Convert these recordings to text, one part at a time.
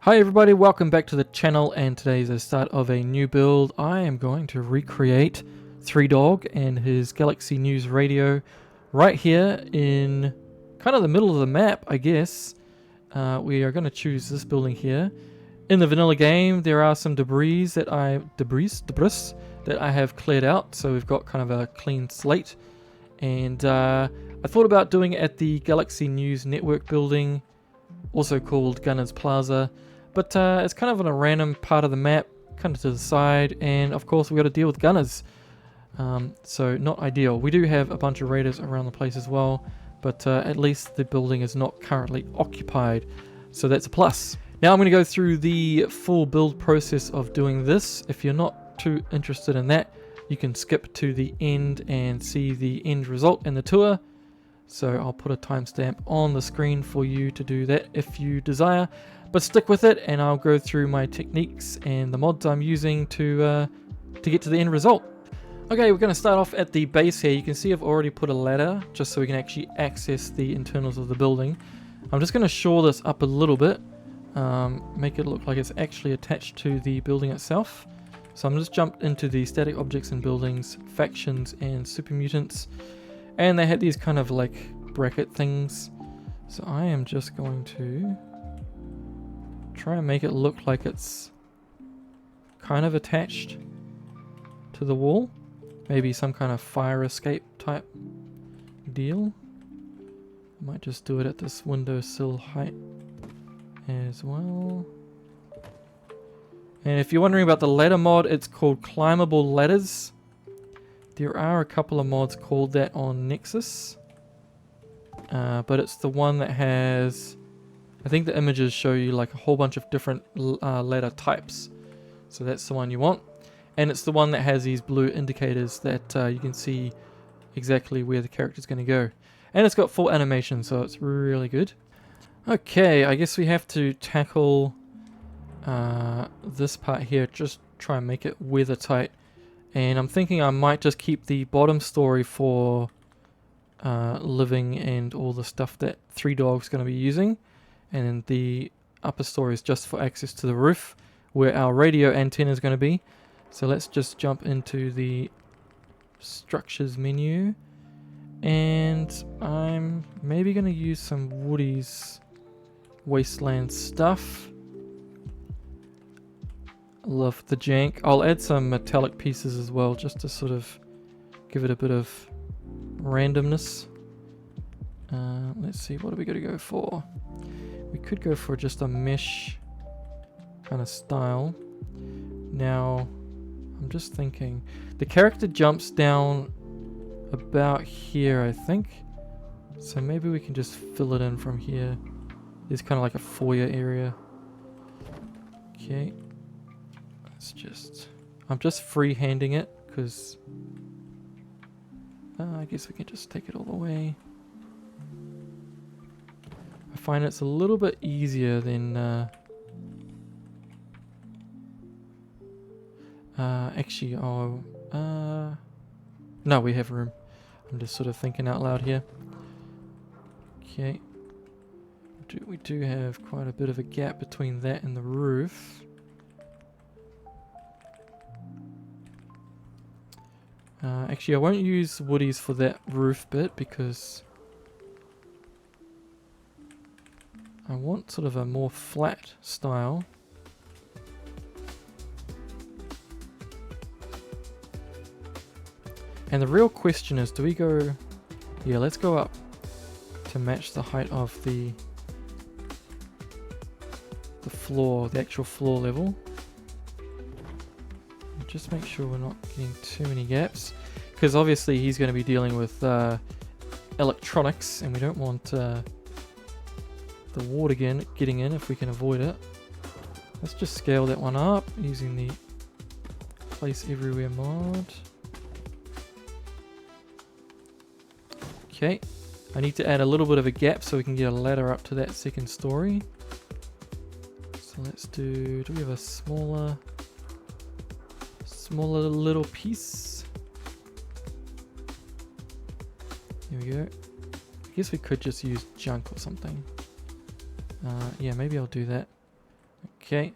Hi everybody, welcome back to the channel, and today is the start of a new build. I am going to recreate Three Dog and his Galaxy News radio right here in kind of the middle of the map, I guess. We are going to choose this building here. In the vanilla game, there are some debris that I have cleared out, so we've got kind of a clean slate. And I thought about doing it at the Galaxy News Network building, also called Gunners Plaza. But it's kind of on a random part of the map, kind of to the side, and of course we got to deal with gunners. So not ideal. We do have a bunch of raiders around the place as well, but at least the building is not currently occupied, so that's a plus. Now I'm going to go through the full build process of doing this. If you're not too interested in that, you can skip to the end and see the end result in the tour. So I'll put a timestamp on the screen for you to do that if you desire. But stick with it and I'll go through my techniques and the mods I'm using to get to the end result. Okay, we're going to start off at the base here. You can see I've already put a ladder just so we can actually access the internals of the building. I'm just going to shore this up a little bit, make it look like it's actually attached to the building itself. So I'm just jumped into the static objects and buildings, factions and super mutants. And they had these kind of like bracket things. So I am just going to try and make it look like it's kind of attached to the wall. Maybe some kind of fire escape type deal. I might just do it at this windowsill height as well. And if you're wondering about the ladder mod, it's called Climbable Ladders. There are a couple of mods called that on Nexus, but it's the one that has, I think the images show you like a whole bunch of different ladder types, so that's the one you want. And it's the one that has these blue indicators that you can see exactly where the character's going to go. And it's got full animation, so it's really good. Okay, I guess we have to tackle this part here, just try and make it weather tight. And I'm thinking I might just keep the bottom story for living and all the stuff that Three Dog's going to be using. And then the upper story is just for access to the roof, where our radio antenna is going to be. So let's just jump into the structures menu. And I'm maybe going to use some Woody's Wasteland stuff. Love the jank. I'll add some metallic pieces as well, just to sort of give it a bit of randomness. Let's see, what are we going to go for? We could go for just a mesh kind of style. Now, I'm just thinking, the character jumps down about here, I think. So maybe we can just fill it in from here. There's kind of like a foyer area. Okay. I'm just freehanding it because I guess we can just take it all the way. I find it's a little bit easier than actually, no, we have room. I'm just sort of thinking out loud here. Okay, we do have quite a bit of a gap between that and the roof. Actually, I won't use Woody's for that roof bit because I want sort of a more flat style. And the real question is, do we go... Yeah, let's go up to match the height of the floor, the actual floor level. Just make sure we're not getting too many gaps, because obviously he's going to be dealing with electronics, and we don't want the water getting in if we can avoid it. Let's just scale that one up using the place everywhere mod. Okay, I need to add a little bit of a gap so we can get a ladder up to that second story. So let's do we have a smaller little piece? Here we go. I guess we could just use junk or something. Yeah, maybe I'll do that. Okay,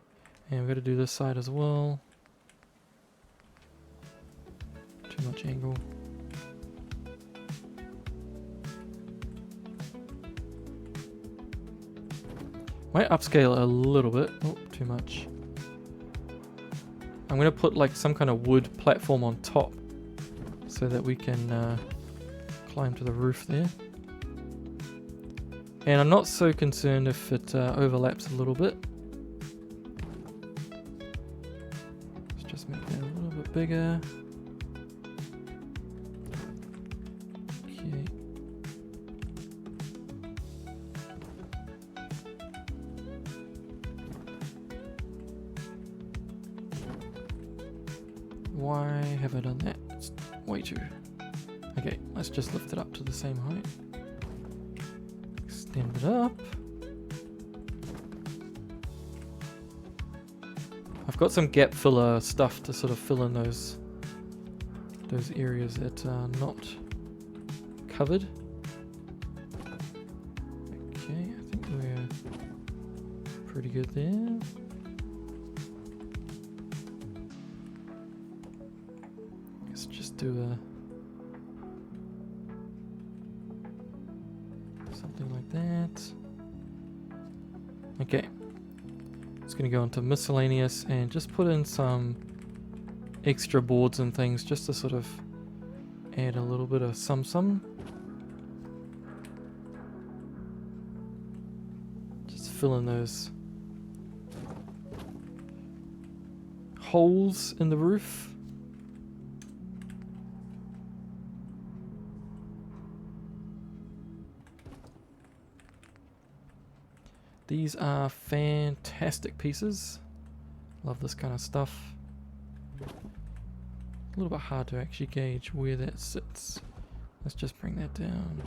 and we've got to do this side as well. Too much angle. Might upscale a little bit. Oh, too much. I'm going to put like some kind of wood platform on top so that we can climb to the roof there. And I'm not so concerned if it overlaps a little bit. Let's just make that a little bit bigger. Okay. Why have I done that? It's way too... Okay, let's just lift it up to the same height. Extend it up. I've got some gap filler stuff to sort of fill in those areas that are not covered. Okay, I think we're pretty good there. Let's just do something like that. Okay. It's going to go into miscellaneous and just put in some extra boards and things just to sort of add a little bit of some. Just fill in those holes in the roof. These are fantastic pieces. Love this kind of stuff. A little bit hard to actually gauge where that sits. Let's just bring that down.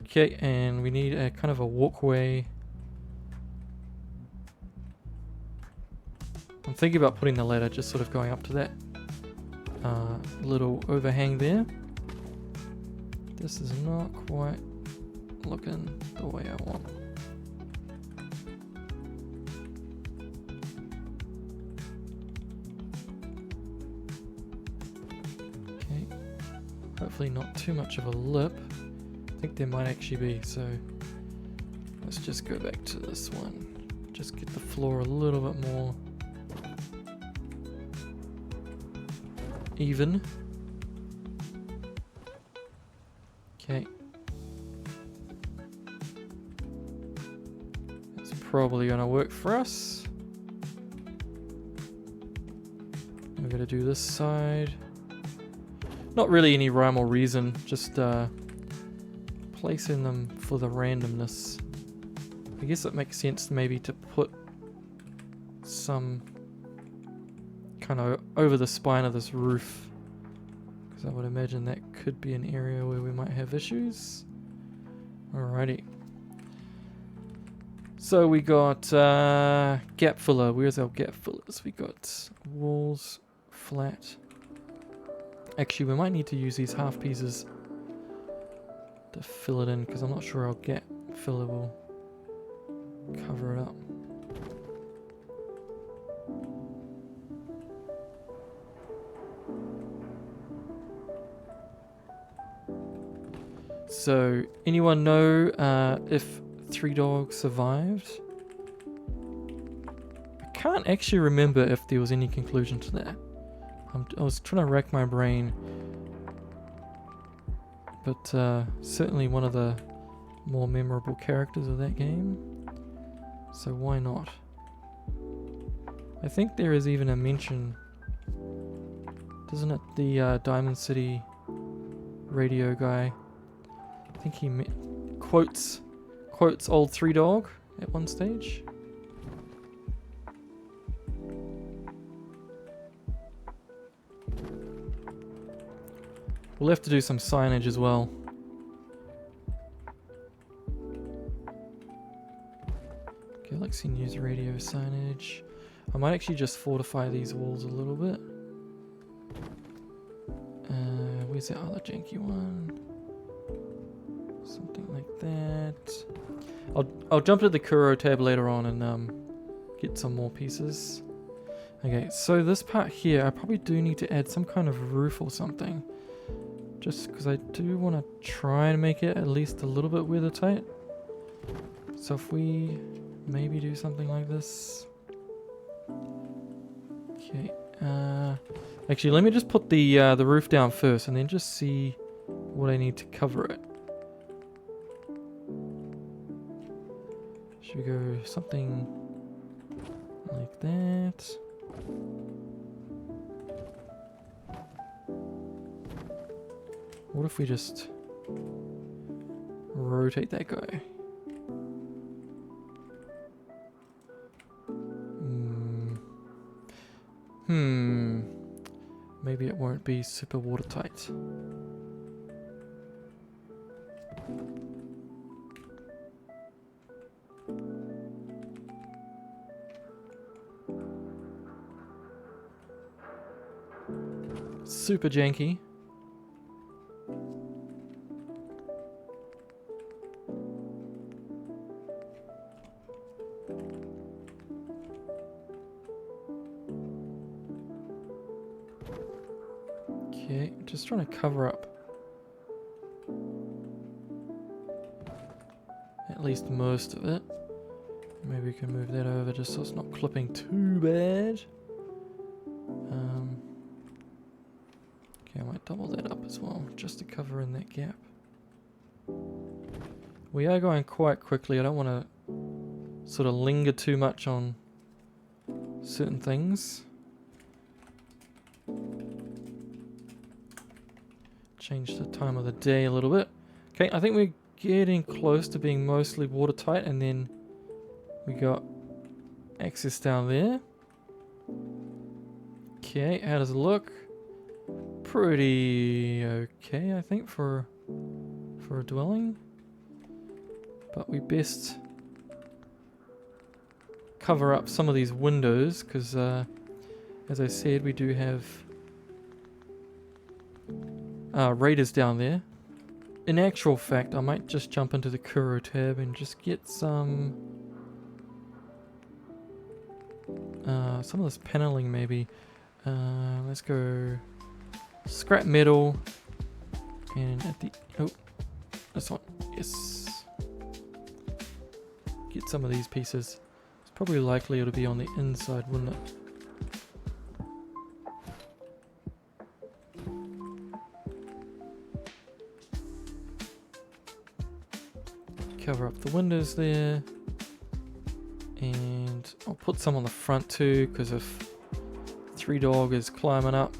Okay, and we need a kind of a walkway. I'm thinking about putting the ladder just sort of going up to that little overhang there. This is not quite looking the way I want. Hopefully not too much of a lip. I think there might actually be, so let's just go back to this one. Just get the floor a little bit more even. Okay. That's probably gonna work for us. We're gonna do this side. Not really any rhyme or reason, just placing them for the randomness. I guess it makes sense maybe to put some kind of over the spine of this roof, because I would imagine that could be an area where we might have issues. Alrighty. So we got gap filler. Where's our gap fillers? We got walls, flat. Actually, we might need to use these half pieces to fill it in, because I'm not sure our gap filler will cover it up. So, anyone know if Three Dogs survived? I can't actually remember if there was any conclusion to that. I was trying to rack my brain, but certainly one of the more memorable characters of that game, so why not? I think there is even a mention, doesn't it, the Diamond City radio guy, I think he quotes old Three Dog at one stage. We'll have to do some signage as well. Galaxy News Radio signage. I might actually just fortify these walls a little bit. Where's that other janky one? Something like that. I'll jump to the Kuro tab later on and get some more pieces. Okay, so this part here, I probably do need to add some kind of roof or something. Just because I do want to try and make it at least a little bit weather tight. So if we maybe do something like this. Okay, actually let me just put the roof down first and then just see what I need to cover it. Should we go something like that? What if we just rotate that guy? Maybe it won't be super watertight. Super janky. Okay, just trying to cover up at least most of it. Maybe we can move that over just so it's not clipping too bad. Okay, I might double that up as well, just to cover in that gap. We are going quite quickly. I don't want to sort of linger too much on certain things. Change the time of the day a little bit. Okay, I think we're getting close to being mostly watertight, and then we got access down there. Okay, how does it look? Pretty okay, I think, for a dwelling. But we best cover up some of these windows, because as I said, we do have raiders down there. In actual fact, I might just jump into the Kuro tab and just get some of this paneling maybe. Let's go scrap metal, and at the this one, yes. Get some of these pieces. It's probably likely it'll be on the inside, wouldn't it? Cover up the windows there, and I'll put some on the front too, because if 3Dog is climbing up,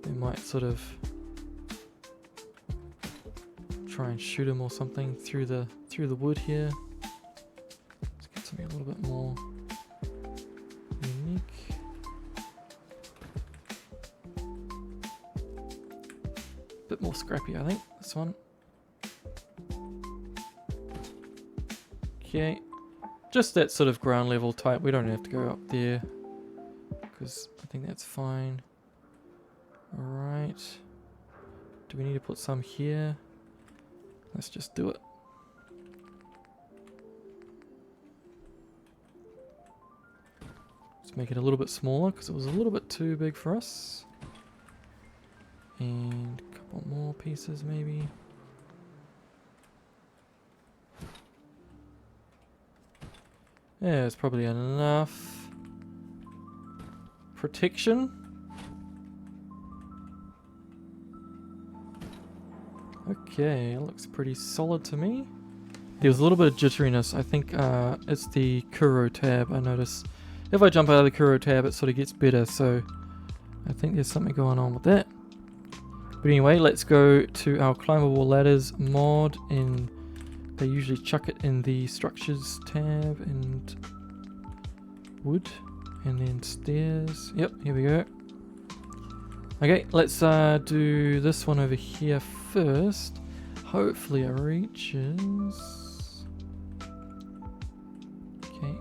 they might sort of try and shoot him or something through the wood here. Let's get something a little bit more unique. Bit more scrappy, I think, this one. Okay, just that sort of ground level type. We don't have to go up there, because I think that's fine. Alright, do we need to put some here? Let's just do it. Let's make it a little bit smaller, because it was a little bit too big for us. And a couple more pieces maybe. Yeah, it's probably enough protection. Okay, it looks pretty solid to me. There was a little bit of jitteriness. I think it's the Kuro tab. I notice if I jump out of the Kuro tab, it sort of gets better. So I think there's something going on with that. But anyway, let's go to our climbable ladders mod, and they usually chuck it in the structures tab, and wood, and then stairs. Yep, here we go. Okay, let's do this one over here first. Hopefully it reaches. Okay,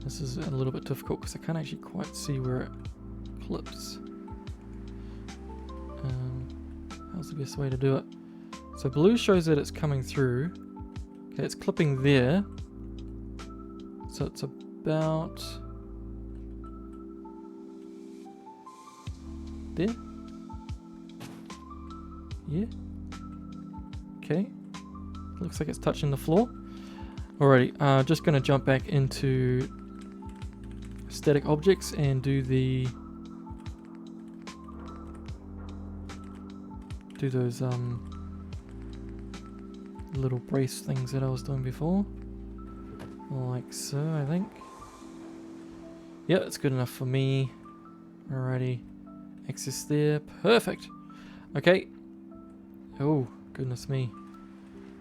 this is a little bit difficult because I can't actually quite see where it clips. How's the best way to do it? So blue shows that it's coming through. Okay, it's clipping there. So it's about there. Yeah. Okay. Looks like it's touching the floor. Alrighty, just gonna jump back into static objects and do those little brace things that I was doing before. Like so, I think. Yeah, it's good enough for me. Alrighty. Access there. Perfect. Okay. Oh, goodness me.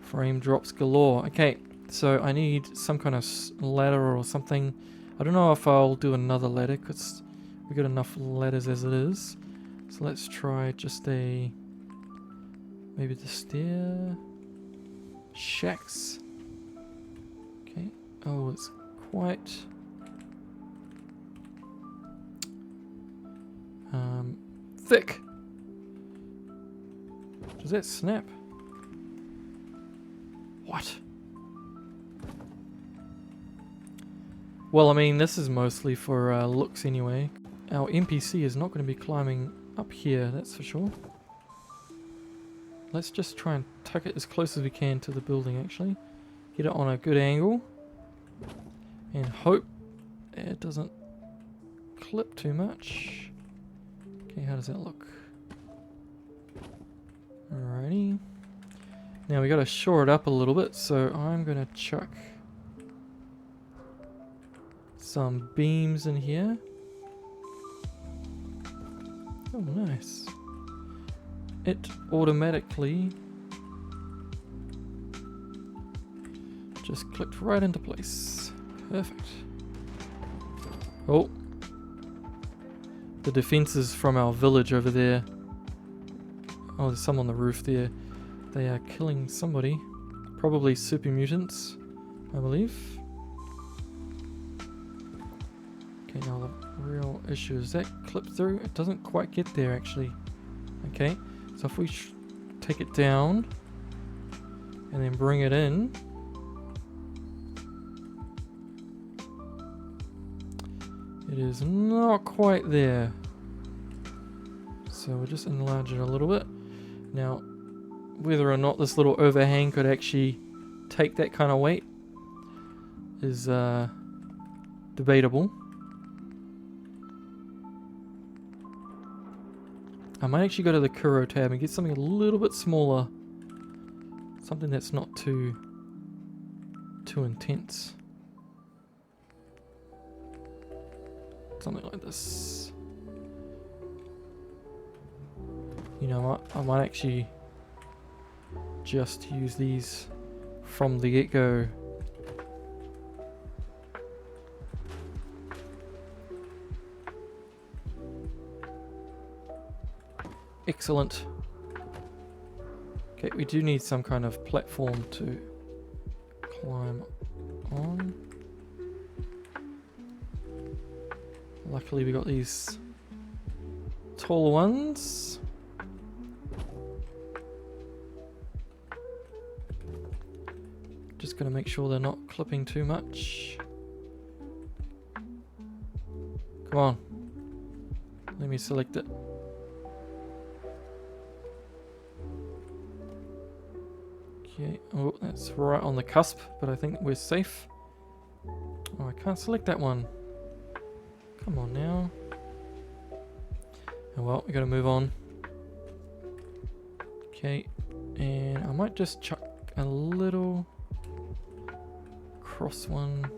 Frame drops galore. Okay, so I need some kind of ladder or something. I don't know if I'll do another ladder because we got enough ladders as it is. So let's try just maybe the stair shacks. Okay. Oh, it's quite thick. Does that snap? What? Well, I mean, this is mostly for looks anyway. Our NPC is not going to be climbing up here, that's for sure. Let's just try and tuck it as close as we can to the building, actually. Get it on a good angle. And hope it doesn't clip too much. Okay, how does that look? Alrighty. Now we got to shore it up a little bit, so I'm going to chuck some beams in here. Oh, nice. It automatically just clicked right into place. Perfect. Oh. The defenses from our village over there. Oh, there's some on the roof there. They are killing somebody. Probably super mutants, I believe. Okay, now the real issue is that clip through. It doesn't quite get there, actually. Okay, so if we take it down and then bring it in, it is not quite there. So we'll just enlarge it a little bit. Now, whether or not this little overhang could actually take that kind of weight is debatable. I might actually go to the Kuro tab and get something a little bit smaller. Something that's not too intense. Something like this. You know what? I might actually just use these from the get-go. Excellent. Okay, we do need some kind of platform to climb on. Luckily we got these tall ones. Just gonna make sure they're not clipping too much. Come on. Let me select it. Okay, oh, that's right on the cusp, but I think we're safe. Oh, I can't select that one. Come on now. Oh well, we gotta move on. Okay, and I might just chuck a little cross one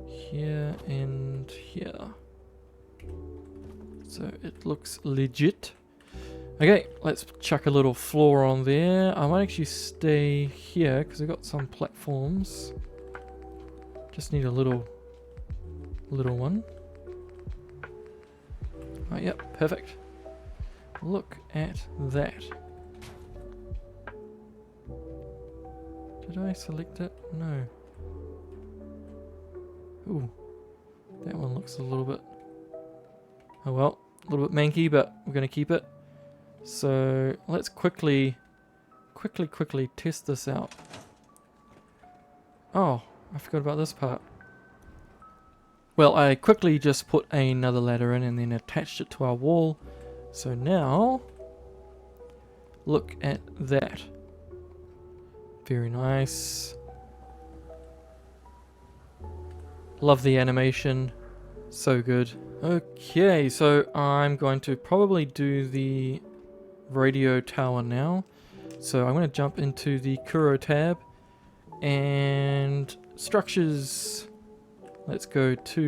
here and here. So it looks legit. Okay, let's chuck a little floor on there. I might actually stay here because I've got some platforms. Just need a little one. Oh, yep, perfect. Look at that. Did I select it? No. Ooh, that one looks a little bit... Oh well, a little bit manky, but we're going to keep it. So let's quickly test this out. Oh, I forgot about this part. Well, I quickly just put another ladder in and then attached it to our wall. So now, look at that. Very nice. Love the animation. So good. Okay, so I'm going to probably do the radio tower now. So I'm going to jump into the Kuro tab and structures. Let's go to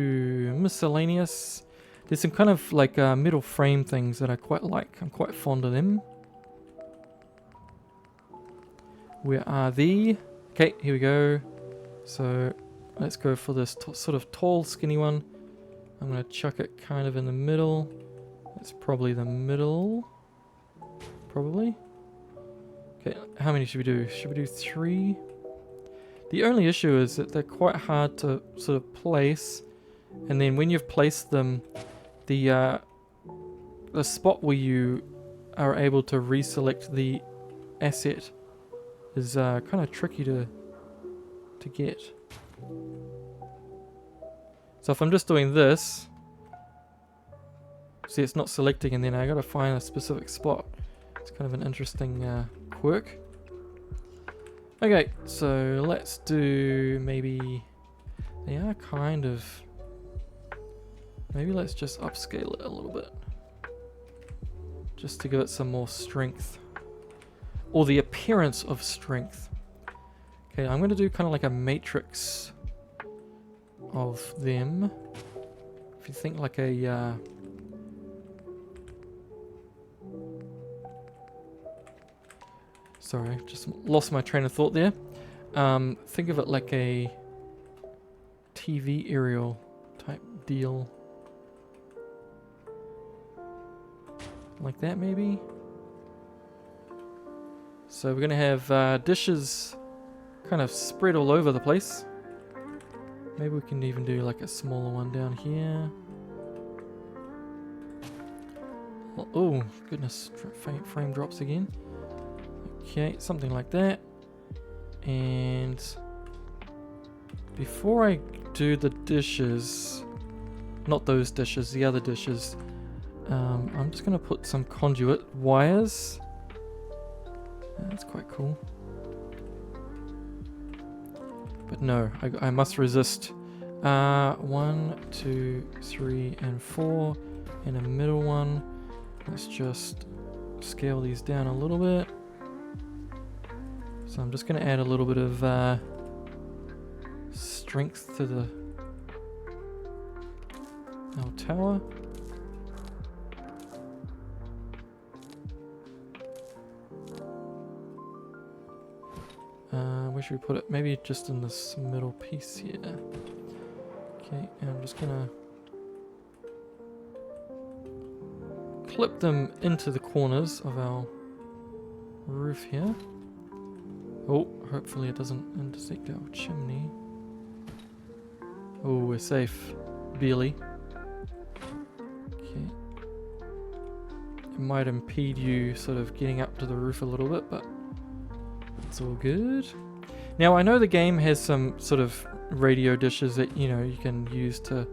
miscellaneous. There's some kind of like metal frame things that I quite like. I'm quite fond of them. Where are the... Okay, here we go. So let's go for this sort of tall, skinny one. I'm going to chuck it kind of in the middle. That's probably the middle. Probably. Okay, how many should we do? Should we do 3? The only issue is that they're quite hard to sort of place. And then when you've placed them, the spot where you are able to reselect the asset is kind of tricky to get. So if I'm just doing this, see it's not selecting and then I gotta find a specific spot. It's kind of an interesting quirk. Okay, so let's do maybe, they are kind of, maybe let's just upscale it a little bit. Just to give it some more strength. Or the appearance of strength. Okay, I'm going to do kind of like a matrix of them. If you think like a... Sorry, just lost my train of thought there. Think of it like a TV aerial type deal. Like that maybe? So we're going to have dishes kind of spread all over the place. Maybe we can even do like a smaller one down here. Oh, goodness, frame drops again. Okay, something like that. And before I do the dishes, not those dishes, the other dishes, I'm just going to put some conduit wires. That's quite cool. But no, I must resist. 1, 2, 3, and 4. And a middle one. Let's just scale these down a little bit. So I'm just going to add a little bit of strength to our tower. Where should we put it? Maybe just in this middle piece here. Okay, and I'm just gonna clip them into the corners of our roof here. Oh, hopefully it doesn't intersect our chimney. Oh, we're safe. Barely. Okay. It might impede you sort of getting up to the roof a little bit, but it's all good. Now I know the game has some sort of radio dishes that you know you can use to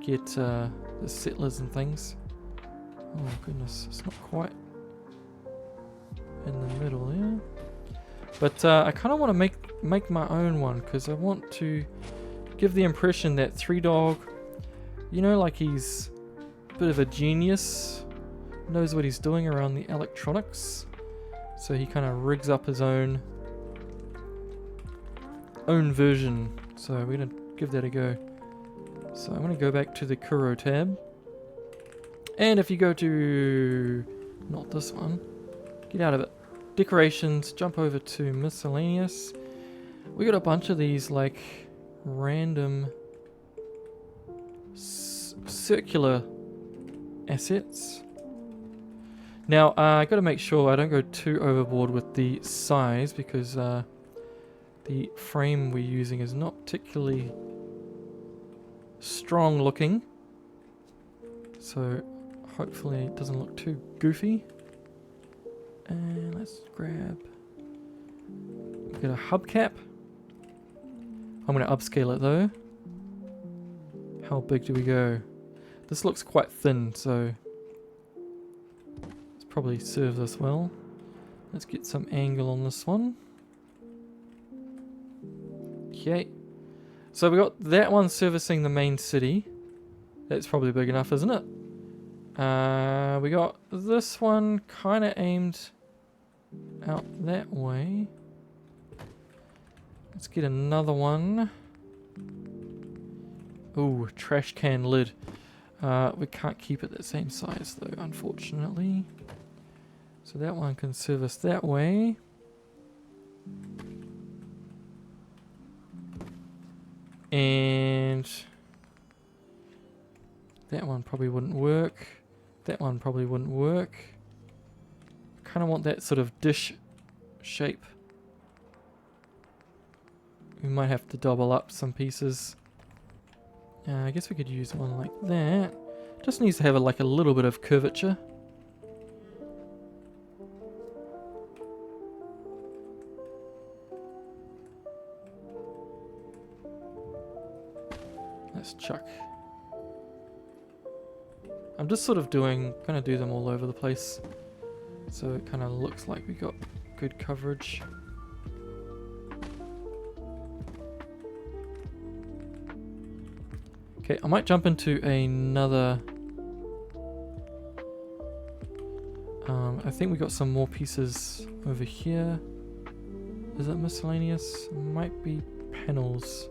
get the settlers and things. Oh goodness, it's not quite in the middle there. But I kind of want to make my own one because I want to give the impression that Three Dog, you know, like he's a bit of a genius, knows what he's doing around the electronics. So he kind of rigs up his own version. So we're going to give that a go. So I'm going to go back to the Kuro tab. And if you go to, not this one, get out of it. Decorations, jump over to miscellaneous. We got a bunch of these like random circular assets. Now I got to make sure I don't go too overboard with the size because the frame we're using is not particularly strong looking. So hopefully it doesn't look too goofy. And let's grab, we got a hubcap. I'm going to upscale it though. How big do we go? This looks quite thin, so this probably serves us well. Let's get some angle on this one. Okay. So we got that one servicing the main city. That's probably big enough, isn't it? We got this one kind of aimed out that way. Let's get another one. Ooh, trash can lid. We can't keep it the same size though, unfortunately. So that one can service that way. And that one probably wouldn't work. That one probably wouldn't work. Kind of want that sort of dish shape. We might have to double up some pieces. I guess we could use one like that. Just needs to have like a little bit of curvature. Let's chuck. I'm just sort of gonna do them all over the place. So it kind of looks like we got good coverage. Okay, I might jump into another. I think we got some more pieces over here. Is it miscellaneous? Might be panels.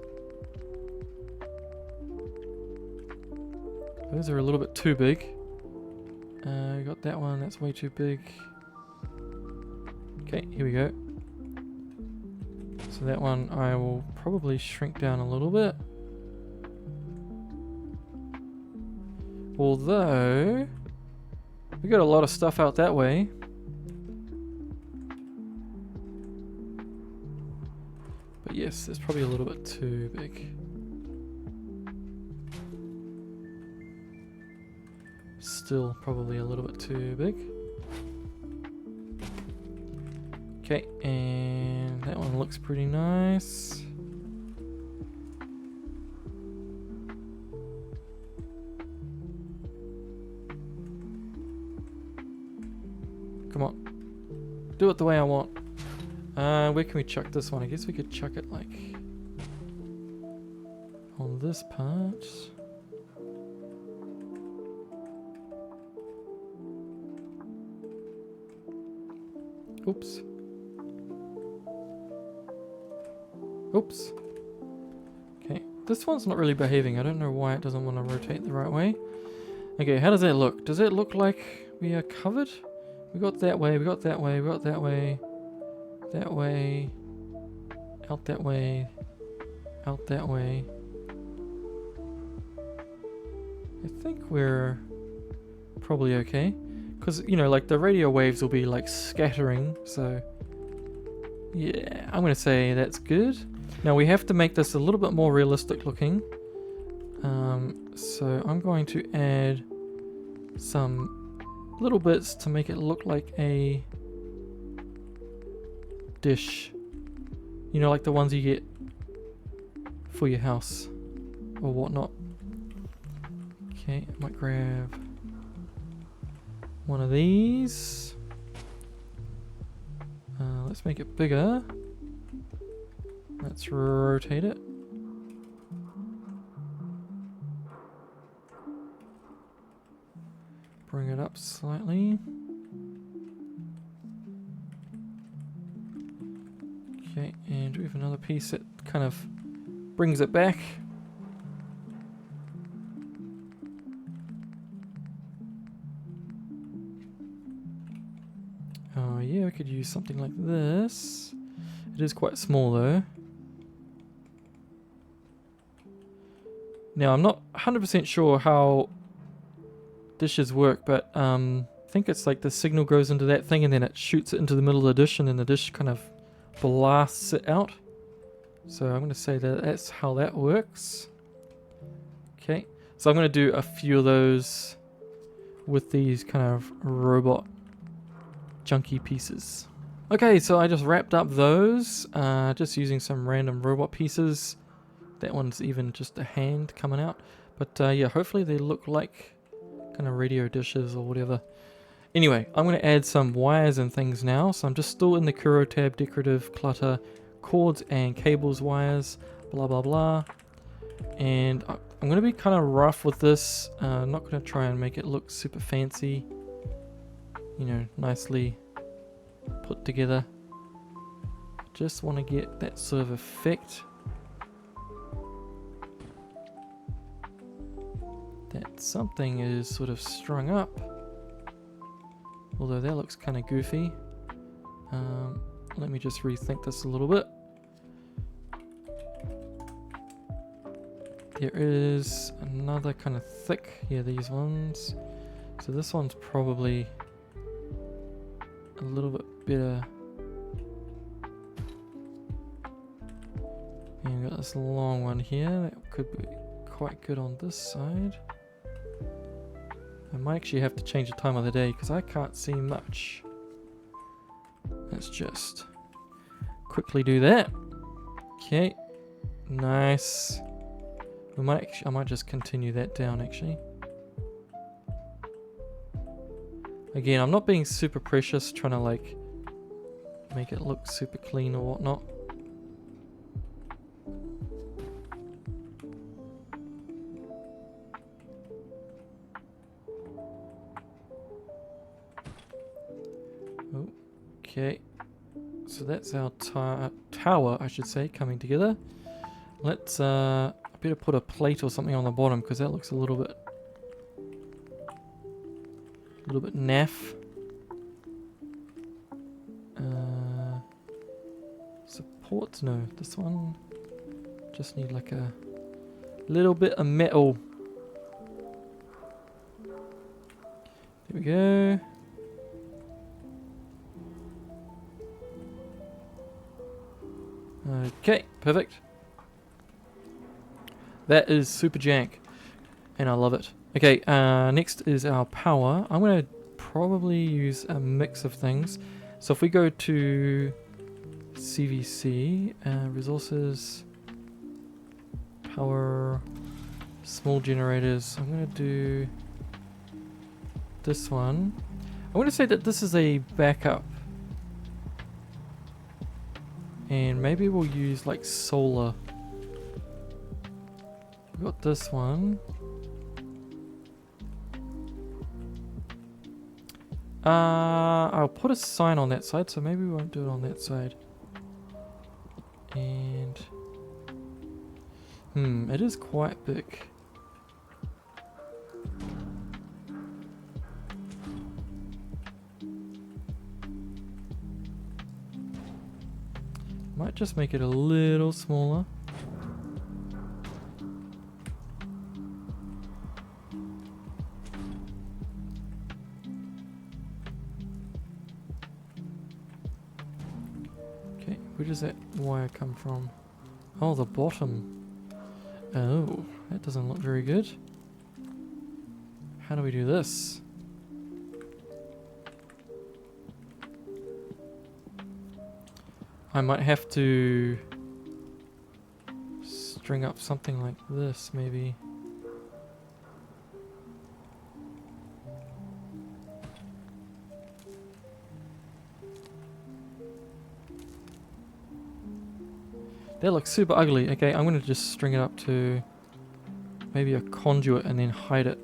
Those are a little bit too big. We got that one, that's way too big. Okay, here we go. So that one I will probably shrink down a little bit. Although, we got a lot of stuff out that way. But yes, it's probably a little bit too big. Still probably a little bit too big. Okay, and that one looks pretty nice. Come on. Do it the way I want. Where can we chuck this one? I guess we could chuck it like on this part. Oops. Oops. Okay, this one's not really behaving. I don't know why it doesn't want to rotate the right way. Okay, how does that look? Does it look like we are covered? We got that way, we got that way, we got that way, that way, out that way, out that way. I think we're probably okay. Because, you know, like the radio waves will be like scattering, so yeah, I'm going to say that's good. Now we have to make this a little bit more realistic looking. So I'm going to add some little bits to make it look like a dish. You know, like the ones you get for your house or whatnot. Okay, I might grab one of these. Let's make it bigger. Let's rotate it. Bring it up slightly. Okay, and we have another piece that kind of brings it back. Oh yeah, we could use something like this. It is quite small though. Now I'm not 100% sure how dishes work, but I think it's like the signal goes into that thing and then it shoots it into the middle of the dish and then the dish kind of blasts it out. So I'm going to say that that's how that works. Okay, so I'm going to do a few of those with these kind of robot chunky pieces. Okay, so I just wrapped up those, just using some random robot pieces. That one's even just a hand coming out. But yeah, hopefully they look like kind of radio dishes or whatever. Anyway, I'm going to add some wires and things now. So I'm just still in the Kuro tab, decorative, clutter, cords and cables, wires, blah blah blah. And I'm going to be kind of rough with this. I'm not going to try and make it look super fancy. You know, nicely put together. Just want to get that sort of effect. That something is sort of strung up. Although that looks kind of goofy. Let me just rethink this a little bit. There is another kind of thick, yeah, these ones. So this one's probably a little bit better. And we've got this long one here that could be quite good on this side. I might actually have to change the time of the day because I can't see much. Let's just quickly do that. Okay, nice. I might just continue that down actually. Again, I'm not being super precious, trying to like make it look super clean or whatnot. Okay, so that's our tower, I should say, coming together. Let's I better put a plate or something on the bottom because that looks a little bit naff. Supports, no, this one just need like a little bit of metal. There we go. Okay, perfect. That is super jank, and I love it. Okay, next is our power. I'm going to probably use a mix of things. So if we go to CVC, resources, power, small generators, I'm going to do this one. I'm going to say that this is a backup. And maybe we'll use like solar. We've got this one. I'll put a sign on that side, so maybe we won't do it on that side. And it is quite big. Might just make it a little smaller. Okay, where does that wire come from? Oh, the bottom. Oh, that doesn't look very good. How do we do this? I might have to string up something like this, maybe. That looks super ugly. Okay, I'm going to just string it up to maybe a conduit and then hide it.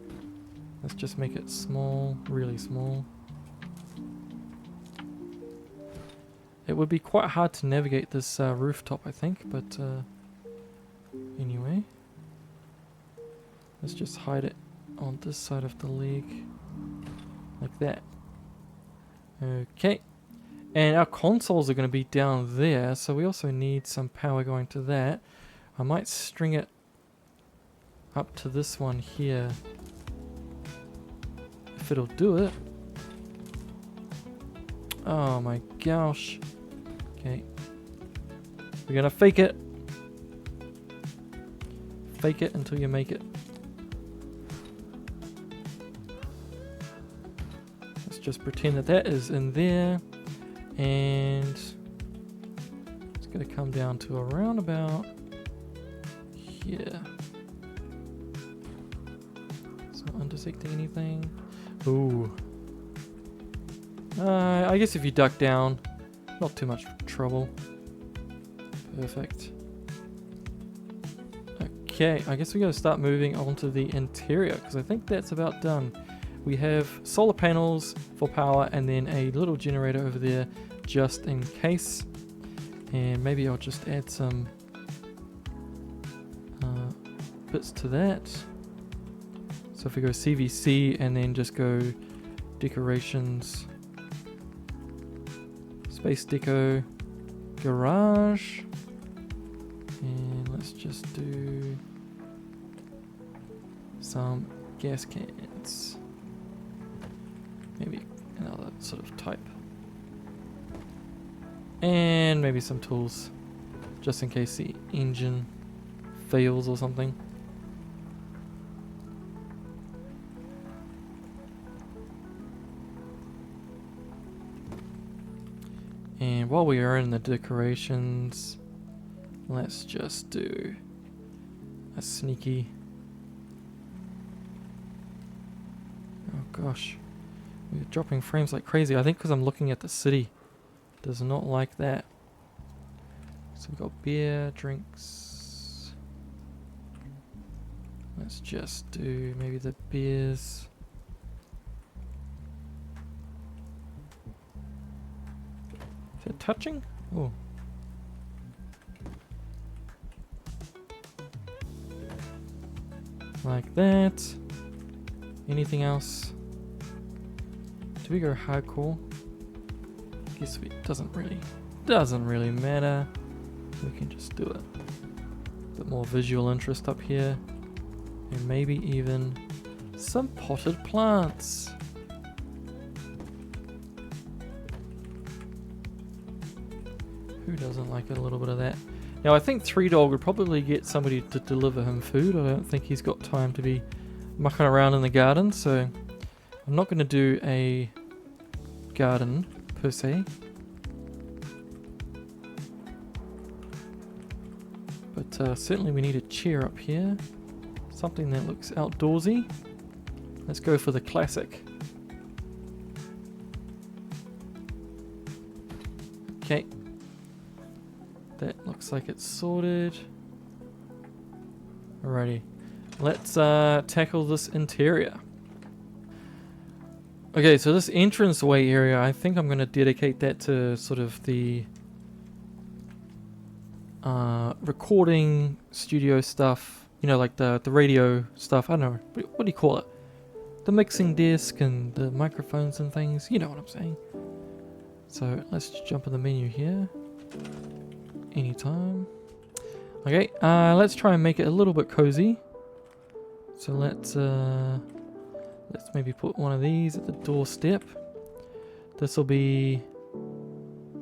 Let's just make it small, really small. It would be quite hard to navigate this rooftop, I think, but anyway. Let's just hide it on this side of the leg, like that. Okay. And our consoles are going to be down there, so we also need some power going to that. I might string it up to this one here, if it'll do it. Oh my gosh. Okay. We're gonna fake it. Fake it until you make it. Let's just pretend that that is in there. And it's gonna come down to around about here. It's not intersecting anything. Ooh. I guess if you duck down, not too much trouble. Perfect. Okay, I guess we gotta start moving on to the interior, because I think that's about done. We have solar panels for power and then a little generator over there just in case. And maybe I'll just add some bits to that. So if we go CVC and then just go decorations, space deco, garage, and let's just do some gas cans. Maybe another sort of type. And maybe some tools, just in case the engine fails or something. And while we are in the decorations, let's just do a sneaky... Oh gosh, we're dropping frames like crazy. I think because I'm looking at the city. Does not like that. So we've got beer, drinks. Let's just do maybe the beers. Is it touching? Oh. Like that. Anything else? Do we go hardcore? Guess it doesn't really matter. We can just do it. A bit more visual interest up here. And maybe even some potted plants. Who doesn't like a little bit of that? Now I think 3Dog would probably get somebody to deliver him food. I don't think he's got time to be mucking around in the garden, so I'm not going to do a garden per se. But certainly we need a chair up here. Something that looks outdoorsy. Let's go for the classic. Okay. That looks like it's sorted. Alrighty. Let's tackle this interior. Okay, so this entranceway area, I think I'm going to dedicate that to sort of the recording studio stuff. You know, like the radio stuff. I don't know. What do you call it? The mixing disc and the microphones and things. You know what I'm saying. So let's jump in the menu here. Anytime. Okay, let's try and make it a little bit cozy. So let's maybe put one of these at the doorstep. This will be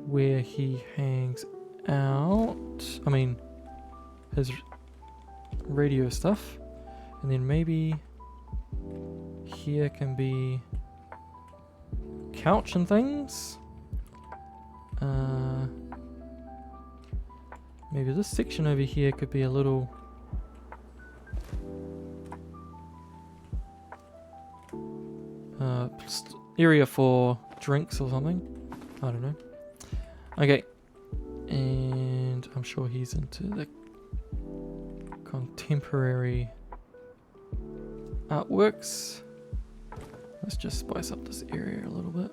where he hangs out. I mean, his radio stuff. And then maybe here can be couch and things. Maybe this section over here could be a little area for drinks or something. I don't know. Okay. And I'm sure he's into the contemporary artworks. Let's just spice up this area a little bit.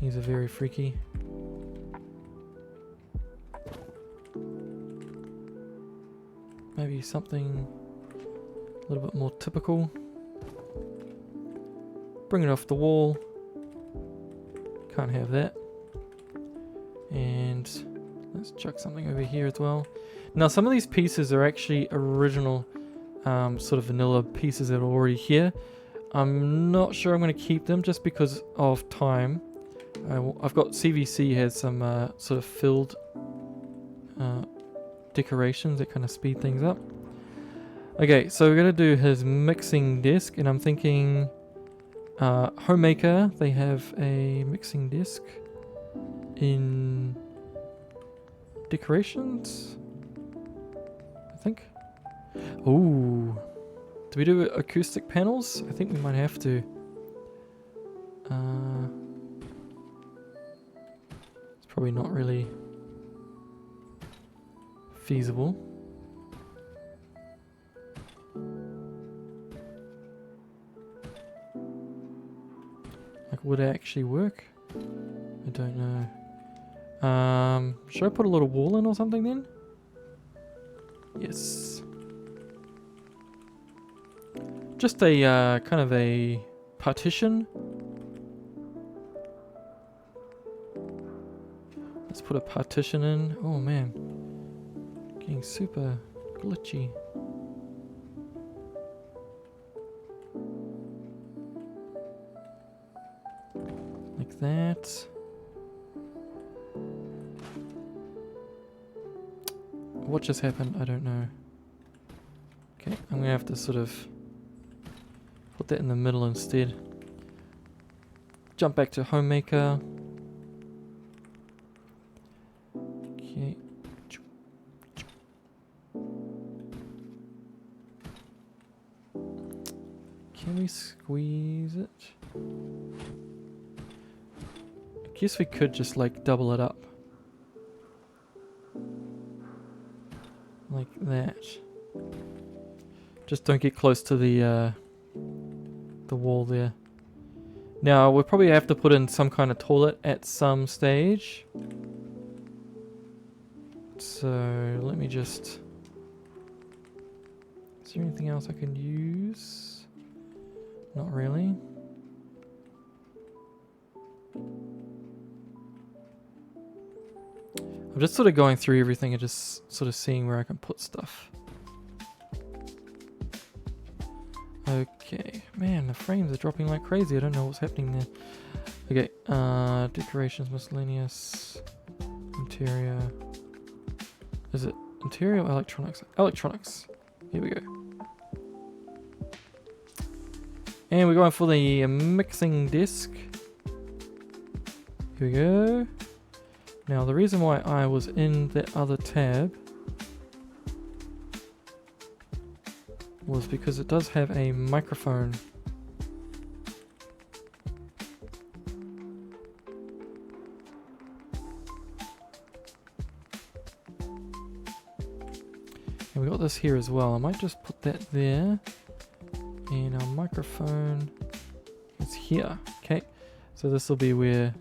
These are very freaky. Maybe something a little bit more typical. Bring it off the wall. Can't have that. And let's chuck something over here as well. Now some of these pieces are actually original sort of vanilla pieces that are already here. I'm not sure I'm going to keep them just because of time. I've got CVC has some sort of filled decorations that kind of speed things up. Okay, so we're going to do his mixing desk, and I'm thinking Homemaker, they have a mixing desk in decorations, I think. Ooh. Do we do acoustic panels? I think we might have to. It's probably not really feasible. Like, would it actually work? I don't know. Should I put a little wall in or something then? Yes. Just a kind of a partition. Let's put a partition in. Oh man, getting super glitchy. Like that. What just happened? I don't know. Okay, I'm gonna have to sort of put that in the middle instead. Jump back to Homemaker. Okay. Can we squeeze it? I guess we could just like double it up. Like that. Just don't get close to the wall there. Now we'll probably have to put in some kind of toilet at some stage. So let me just... Is there anything else I can use? Not really. I'm just sort of going through everything and just sort of seeing where I can put stuff. Okay, man, the frames are dropping like crazy. I don't know what's happening there. Okay, decorations, miscellaneous, interior. Is it interior or electronics? Electronics. Here we go. And we're going for the mixing disc. Here we go. Now the reason why I was in that other tab was because it does have a microphone. And we got this here as well. I might just put that there. And our microphone is here. Okay, so this will be where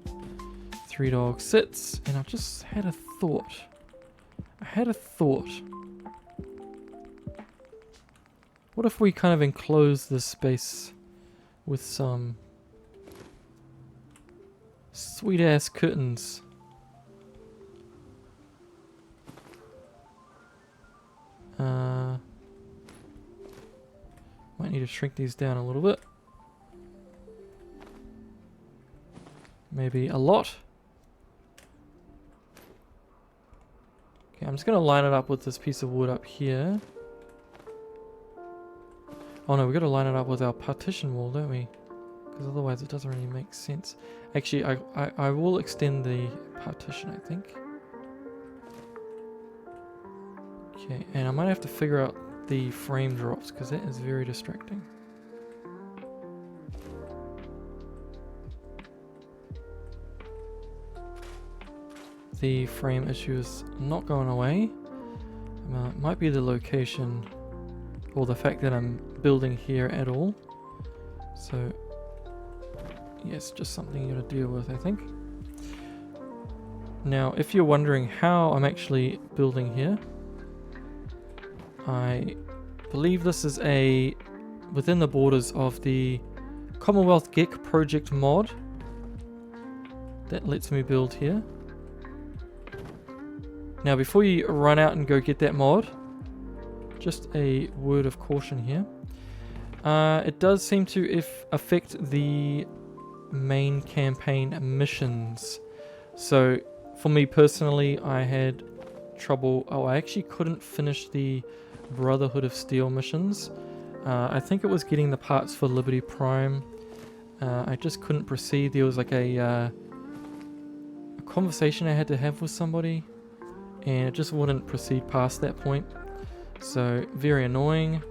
Three Dog sits. And I just had a thought. What if we kind of enclose this space with some sweet ass curtains? Might need to shrink these down a little bit. Maybe a lot. Okay, I'm just going to line it up with this piece of wood up here. Oh no, we've got to line it up with our partition wall, don't we? Because otherwise it doesn't really make sense. Actually, I will extend the partition, I think. Okay, and I might have to figure out the frame drops, because that is very distracting. The frame issue is not going away. It might be the location or the fact that I'm building here at all. So yes, just something you gotta deal with, I think. Now if you're wondering how I'm actually building here, I believe this is a within the borders of the Commonwealth GEC project mod that lets me build here. Now before you run out and go get that mod, just a word of caution here. It does seem to affect the main campaign missions. So for me personally, I had trouble. Oh, I actually couldn't finish the Brotherhood of Steel missions. I think it was getting the parts for Liberty Prime. I just couldn't proceed. There was like a conversation I had to have with somebody. and it just wouldn't proceed past that point. So very annoying.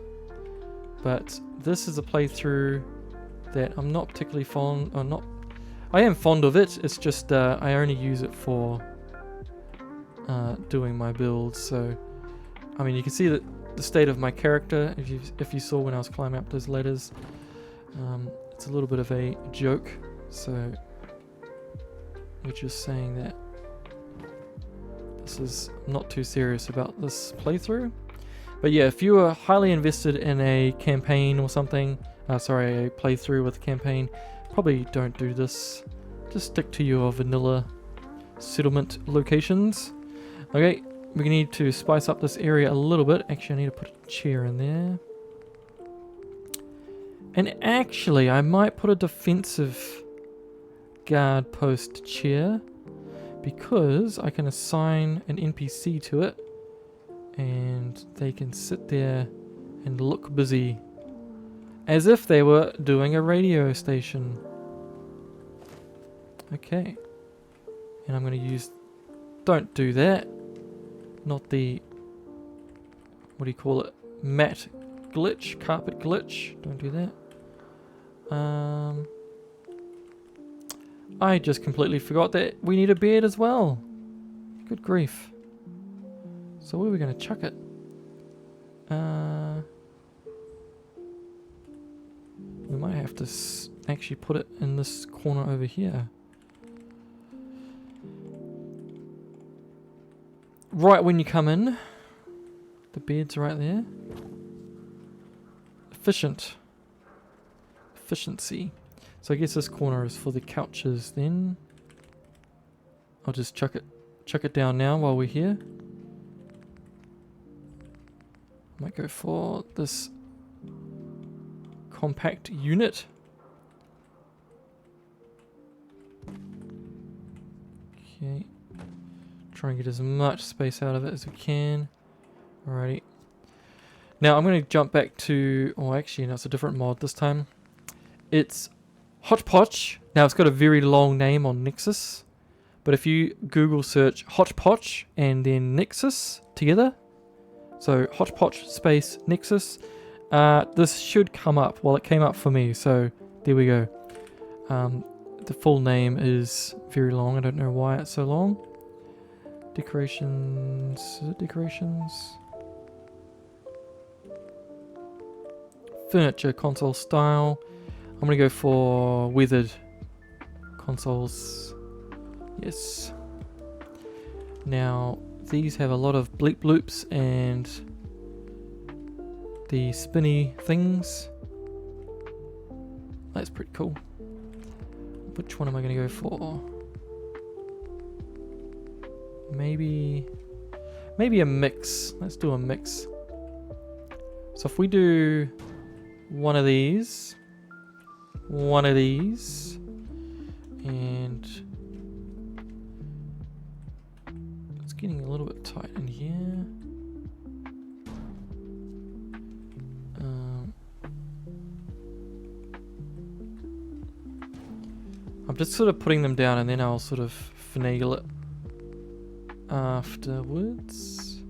But this is a playthrough that I'm not particularly fond, or not. I am fond of it. It's just I only use it for doing my builds. So I mean, you can see that the state of my character. If you saw when I was climbing up those ladders, it's a little bit of a joke. So we're just saying that this is not too serious about this playthrough. But yeah, if you are highly invested in a campaign or something, a playthrough with a campaign, probably don't do this. Just stick to your vanilla settlement locations. Okay, we need to spice up this area a little bit. Actually, I need to put a chair in there. And actually, I might put a defensive guard post chair, because I can assign an NPC to it and they can sit there and look busy as if they were doing a radio station. Okay, and I'm going to use, don't do that, not the, what do you call it, mat glitch, carpet glitch, don't do that. I just completely forgot that we need a bed as well. Good grief. So where are we going to chuck it? We might have to actually put it in this corner over here. Right when you come in. The bed's right there. Efficiency. So I guess this corner is for the couches then. I'll just chuck it down now while we're here. Might go for this compact unit. Okay. Try and get as much space out of it as we can. Alrighty. Now I'm going to jump back to, oh actually no, it's a different mod this time. It's Hotchpotch. Now it's got a very long name on Nexus, but if you Google search Hotchpotch and then Nexus together, so Hotchpotch space Nexus, this should come up. Well, it came up for me, so there we go. The full name is very long. I don't know why it's so long. Decorations. Is it decorations? Furniture console style. I'm going to go for weathered consoles. Yes. Now, these have a lot of bleep bloops and the spinny things. That's pretty cool. Which one am I going to go for? Maybe a mix. Let's do a mix. So if we do one of these, and it's getting a little bit tight in here. I'm just sort of putting them down and then I'll sort of finagle it afterwards.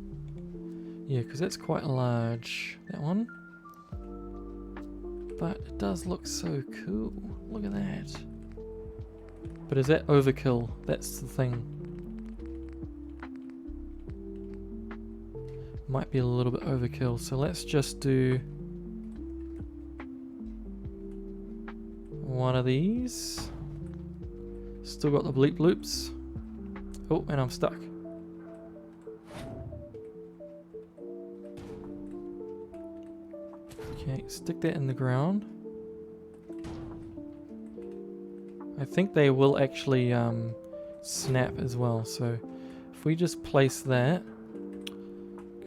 Yeah, because that's quite large, that one. But it does look so cool. Look at that. But is that overkill? That's the thing. Might be a little bit overkill. So let's just do one of these. Still got the bleep loops. Oh, and I'm stuck. Okay, stick that in the ground. I think they will actually snap as well. So if we just place that,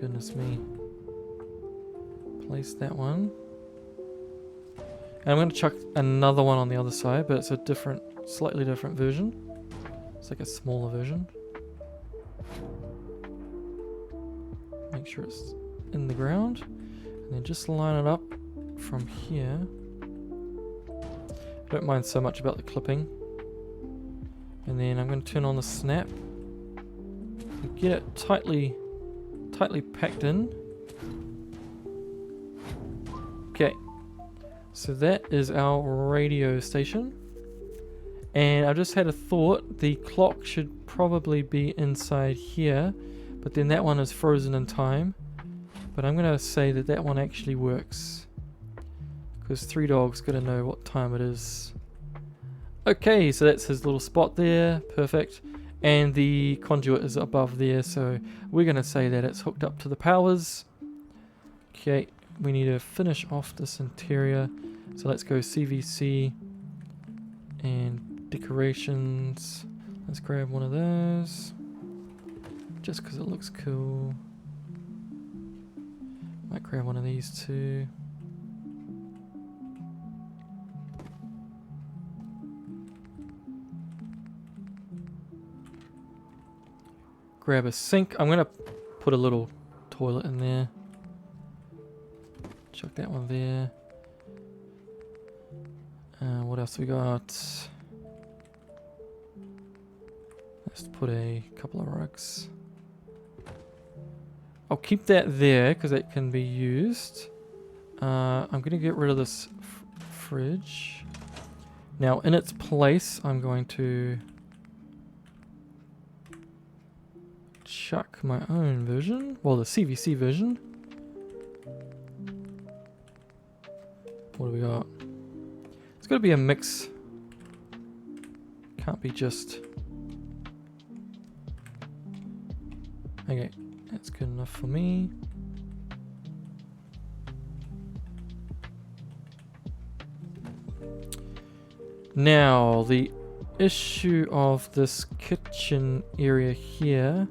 goodness me, place that one. And I'm going to chuck another one on the other side, but it's a different, slightly different version. It's like a smaller version. Make sure it's in the ground. And then just line it up from here. I don't mind so much about the clipping. And then I'm going to turn on the snap and get it tightly packed in. Okay, so that is our radio station. And I just had a thought, the clock should probably be inside here, but then that one is frozen in time. But I'm going to say that that one actually works, because Three Dog's got to know what time it is. Okay, so that's his little spot there, perfect. And the conduit is above there, so we're going to say that it's hooked up to the powers. Okay, we need to finish off this interior, so let's go CVC and decorations. Let's grab one of those, just because it looks cool. Might grab one of these too. Grab a sink. I'm gonna put a little toilet in there. Chuck that one there. What else we got? Let's put a couple of rugs. I'll keep that there because it can be used. I'm going to get rid of this fridge. Now, in its place, I'm going to chuck my own version. Well, the CVC version. What do we got? It's got to be a mix. Can't be just... Okay, that's good enough for me. Now, the issue of this kitchen area here,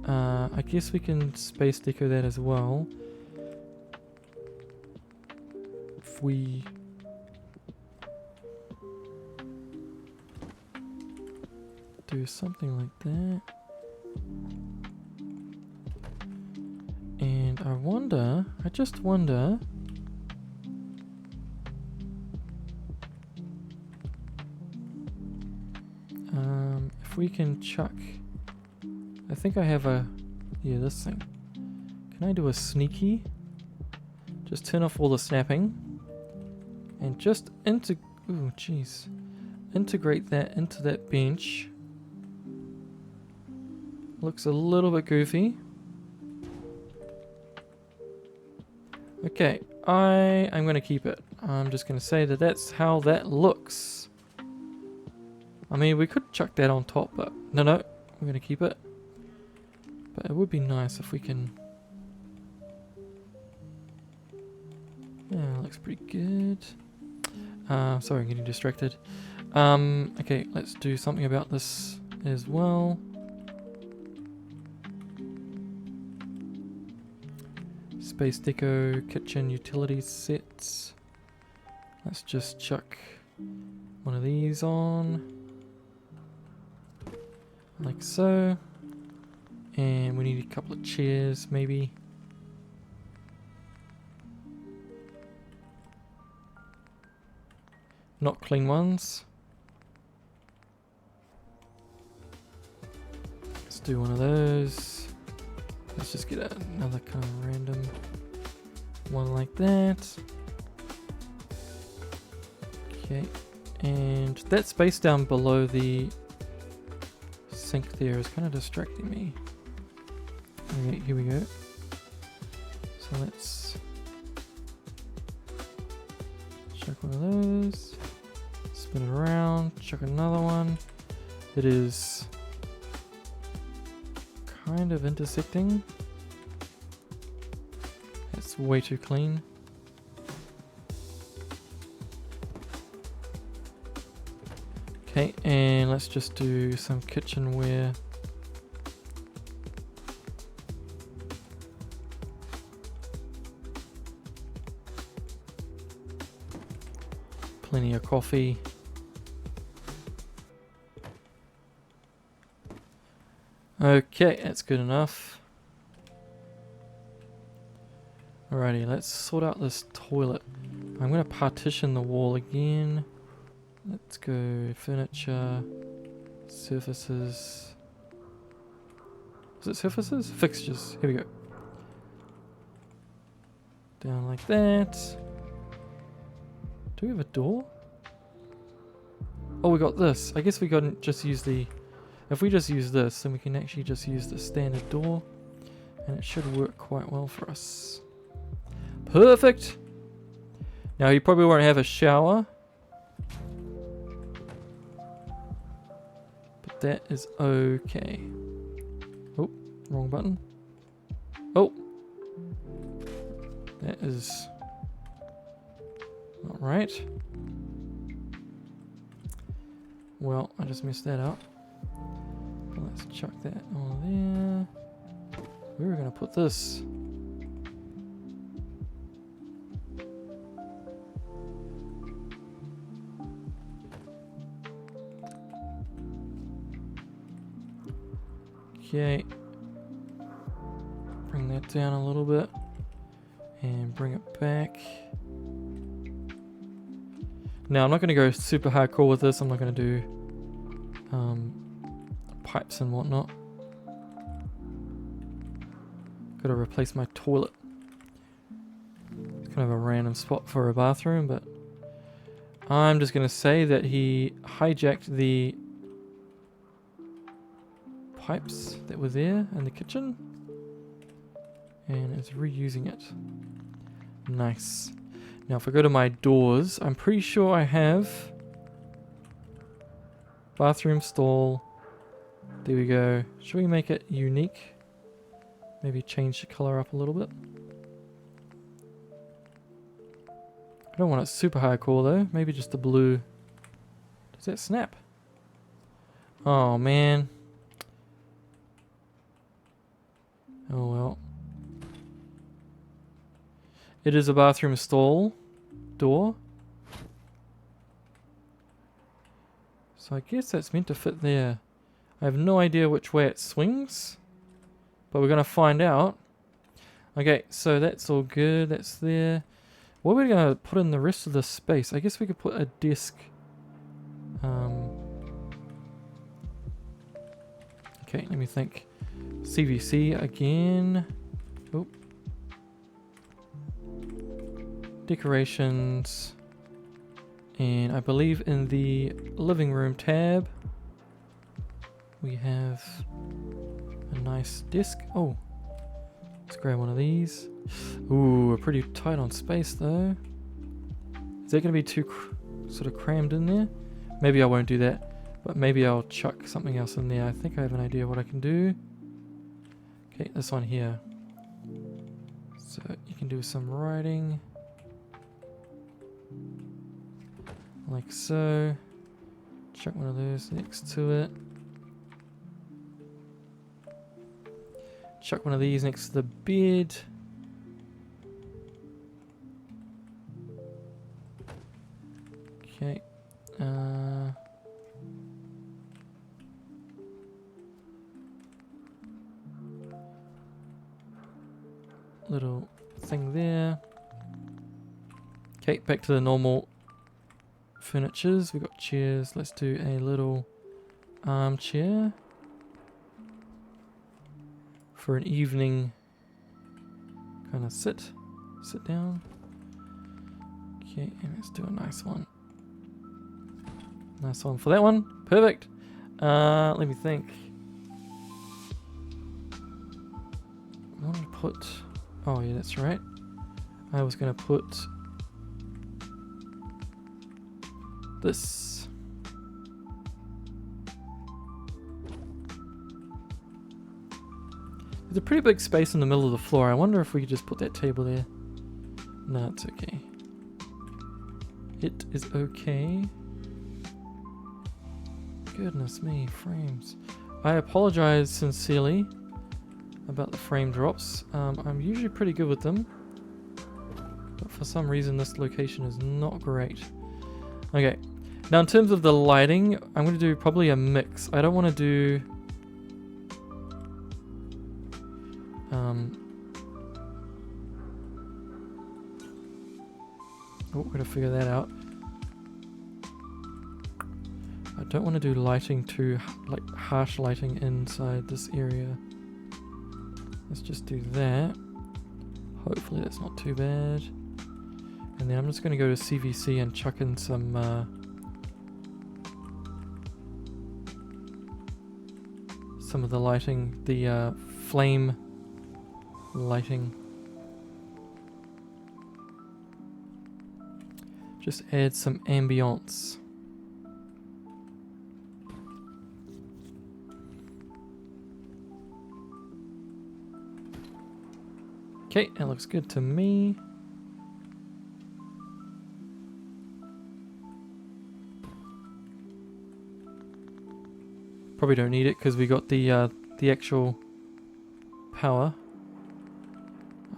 I guess we can space deco that as well. If we do something like that. And I just wonder, if we can chuck, I think I have this thing. Can I do a sneaky? Just turn off all the snapping and just integrate that into that bench. Looks a little bit goofy. Okay, I'm going to keep it. I'm just going to say that that's how that looks. I mean, we could chuck that on top, but no, we're going to keep it. But it would be nice if we can... Yeah, looks pretty good. Sorry, I'm getting distracted. Okay, let's do something about this as well. Space deco, kitchen utilities sets. Let's just chuck one of these on. Like so. And we need a couple of chairs, maybe. Not clean ones. Let's do one of those. Let's just get another kind of random one like that. Okay, and that space down below the sink there is kind of distracting me. Okay, here we go. So let's chuck one of those, spin it around, chuck another one. It is kind of intersecting. It's way too clean. Okay, and let's just do some kitchenware. Plenty of coffee. Okay, that's good enough. Alrighty, let's sort out this toilet. I'm going to partition the wall again. Let's go furniture, surfaces. Is it surfaces? Fixtures. Here we go. Down like that. Do we have a door? Oh, we got this. I guess we got just use the... If we just use this, then we can actually just use the standard door. And it should work quite well for us. Perfect! Now, you probably won't have a shower. But that is okay. Oh, wrong button. Oh! That is not right. Well, I just messed that up. Let's chuck that on there. Where are we going to put this? Okay. Bring that down a little bit. And bring it back. Now, I'm not going to go super hardcore with this. I'm not going to do pipes and whatnot. Got to replace my toilet. It's kind of a random spot for a bathroom, but I'm just going to say that he hijacked the pipes that were there in the kitchen and is reusing it. Nice. Now if I go to my doors, I'm pretty sure I have bathroom stall. There we go. Should we make it unique? Maybe change the color up a little bit. I don't want it super hardcore though. Maybe just the blue. Does that snap? Oh man. Oh well. It is a bathroom stall door. So I guess that's meant to fit there. I have no idea which way it swings, but we're going to find out. Okay, so that's all good. That's there. What are we going to put in the rest of the space? I guess we could put a desk. Okay, let me think. CVC again. Oh. Decorations. And I believe in the living room tab we have a nice desk. Oh, let's grab one of these. Ooh, we're pretty tight on space though. Is that going to be too sort of crammed in there? Maybe I won't do that, but maybe I'll chuck something else in there. I think I have an idea what I can do. Okay, this one here. So you can do some writing. Like so. Chuck one of those next to it. Chuck one of these next to the bed. Okay. Little thing there. Okay, back to the normal furnitures. We've got chairs. Let's do a little armchair for an evening kind of sit down. Okay, and let's do a nice one. Nice one for that one. Perfect. Let me think. I want to put... Oh yeah, that's right. I was going to put this. There's a pretty big space in the middle of the floor. I wonder if we could just put that table there. No, it's okay. It is okay. Goodness me, frames. I apologize sincerely about the frame drops. I'm usually pretty good with them, but for some reason this location is not great. Okay, now in terms of the lighting, I'm going to do probably a mix. I don't want to do oh, we're going to figure that out. I don't want to do lighting too, like harsh lighting inside this area. Let's just do that. Hopefully that's not too bad. And then I'm just going to go to CVC and chuck in some of the lighting, the flame lighting. Just add some ambience. Okay, that looks good to me. Probably don't need it because we got the actual power.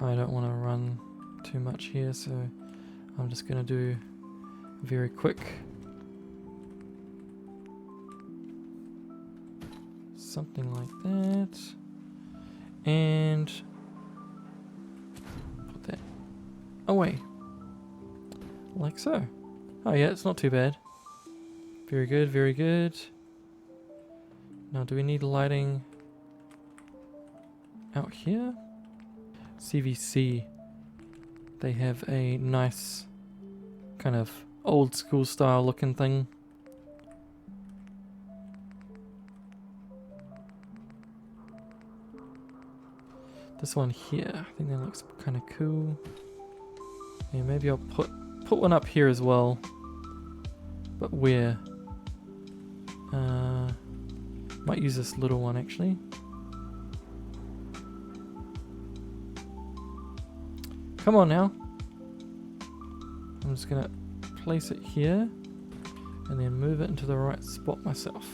I don't want to run too much here, so I'm just going to do very quick. Something like that. And put that away. Like so. Oh yeah, it's not too bad. Very good, very good. Now, do we need lighting out here? CVC. They have a nice kind of old school style looking thing. This one here, I think that looks kind of cool. Yeah, maybe I'll put one up here as well. But where? Might use this little one actually. Come on now. I'm just gonna place it here and then move it into the right spot myself.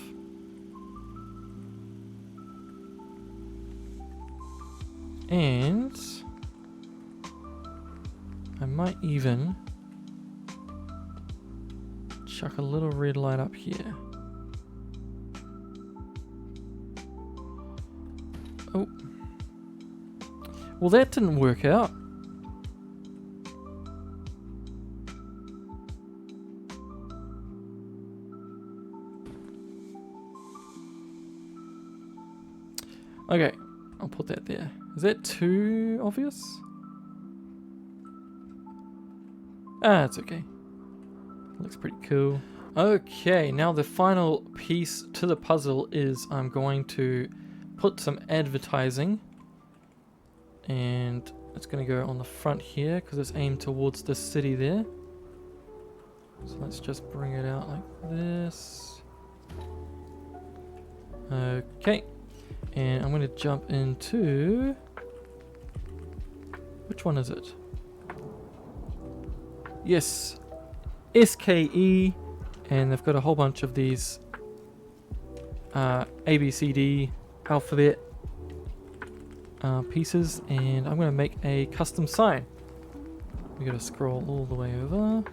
And I might even chuck a little red light up here. Oh. Well, that didn't work out. Okay, I'll put that there. Is that too obvious? Ah, it's okay. Looks pretty cool. Okay, now the final piece to the puzzle is I'm going to put some advertising, and it's going to go on the front here because it's aimed towards the city there. So let's just bring it out like this. Okay, and I'm going to jump into, which one is it? Yes, SKE, and they've got a whole bunch of these ABCD alphabet pieces, and I'm going to make a custom sign. We got to scroll all the way over.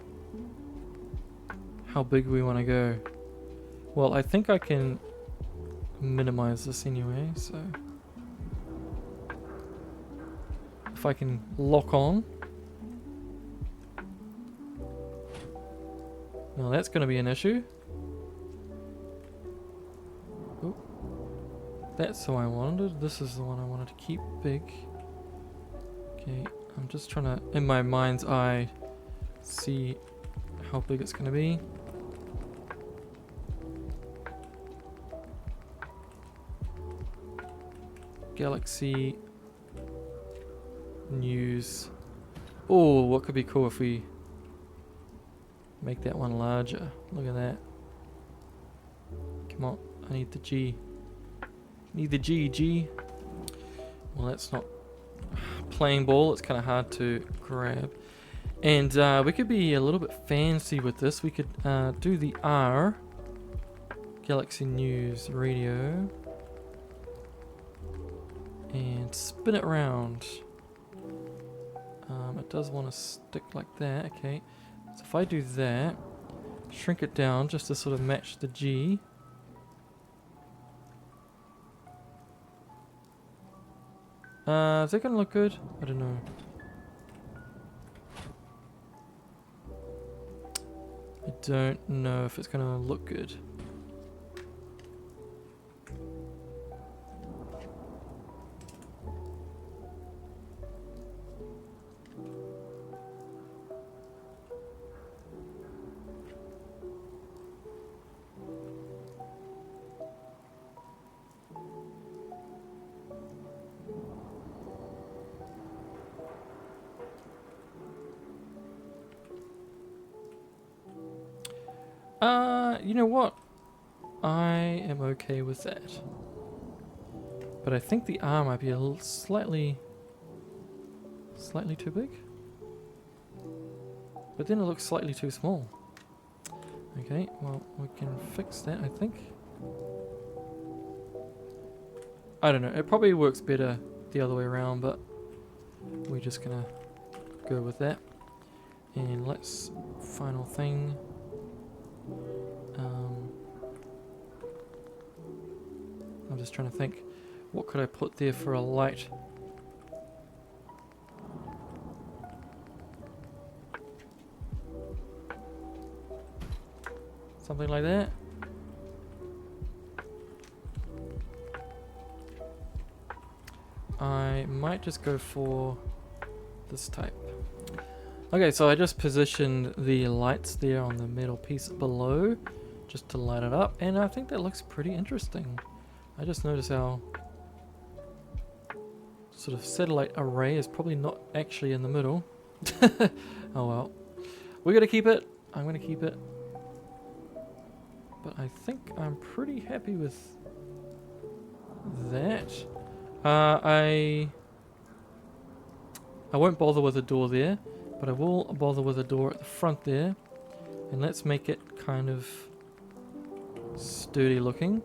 How big we want to go? Well, I think I can minimize this anyway, so if I can lock on. Now that's going to be an issue. Ooh. That's the one I wanted. This is the one I wanted to keep big. Okay, I'm just trying to, in my mind's eye, see how big it's going to be. Galaxy News. Oh, what could be cool if we make that one larger? Look at that. Come on, I need the G. Need the G. Well, that's not playing ball. It's kind of hard to grab. And we could be a little bit fancy with this. We could do the R. Galaxy News Radio. And spin it around. It does want to stick like that. Okay. So if I do that, shrink it down just to sort of match the G. Is that going to look good? I don't know. I don't know if it's going to look good. You know what? I am okay with that. But I think the R might be a little slightly too big. But then it looks slightly too small. Okay, well, we can fix that, I think. I don't know, it probably works better the other way around, but we're just gonna go with that. And let's, final thing. I'm just trying to think, what could I put there for a light? Something like that. I might just go for this type. Okay, so I just positioned the lights there on the metal piece below just to light it up, and I think that looks pretty interesting. I just noticed how sort of satellite array is probably not actually in the middle. Oh well. We're gonna keep it. I'm gonna keep it. But I think I'm pretty happy with that. I won't bother with a door there, but I will bother with a door at the front there. And let's make it kind of sturdy looking.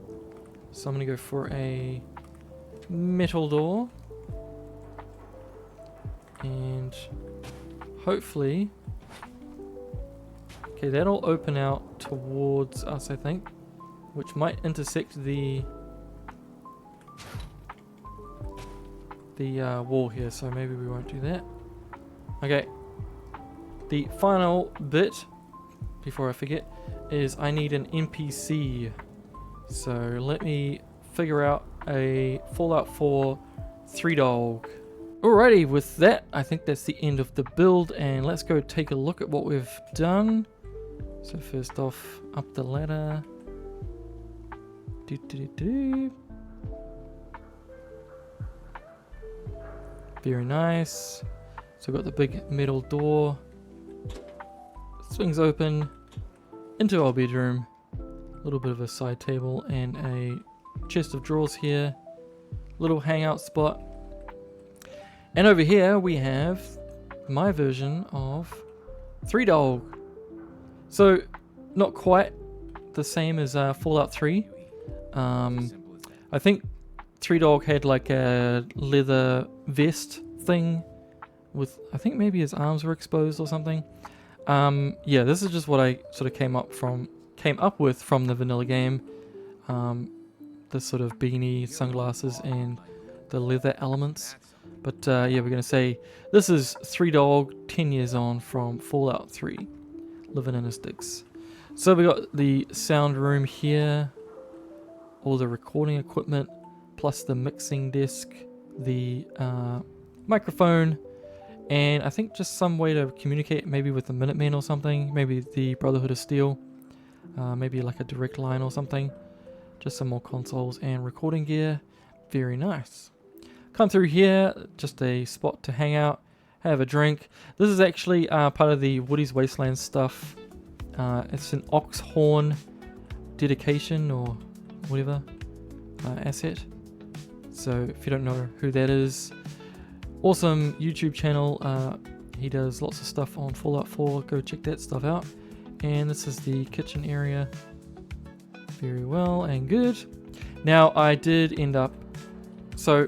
So I'm going to go for a metal door. And hopefully... Okay, that'll open out towards us, I think. Which might intersect the wall here, so maybe we won't do that. Okay. The final bit, before I forget, is I need an NPC. So let me figure out a Fallout 4 3-dog. Alrighty, with that, I think that's the end of the build, and let's go take a look at what we've done. So first off, up the ladder. Very nice. So we've got the big metal door. Swings open into our bedroom. A little bit of a side table and a chest of drawers here. Little hangout spot. And over here we have my version of 3-dog. So not quite the same as Fallout 3. I think 3-dog had like a leather vest thing with, I think maybe his arms were exposed or something. Yeah, this is just what I sort of came up with from the vanilla game. This sort of beanie, sunglasses, and the leather elements. But yeah, we're gonna say this is 3-dog 10 years on from Fallout 3, living in his sticks. So we got the sound room here, all the recording equipment, plus the mixing desk, the microphone, and I think just some way to communicate, maybe with the Minutemen or something, maybe the Brotherhood of Steel, maybe like a direct line or something. Just some more consoles and recording gear. Very nice. Come through here, just a spot to hang out, have a drink. This is actually part of the Woody's Wasteland stuff. It's an ox horn dedication or whatever asset. So if you don't know who that is, awesome YouTube channel. He does lots of stuff on Fallout 4. Go check that stuff out. And this is the kitchen area. Very well and good. Now I did end up, so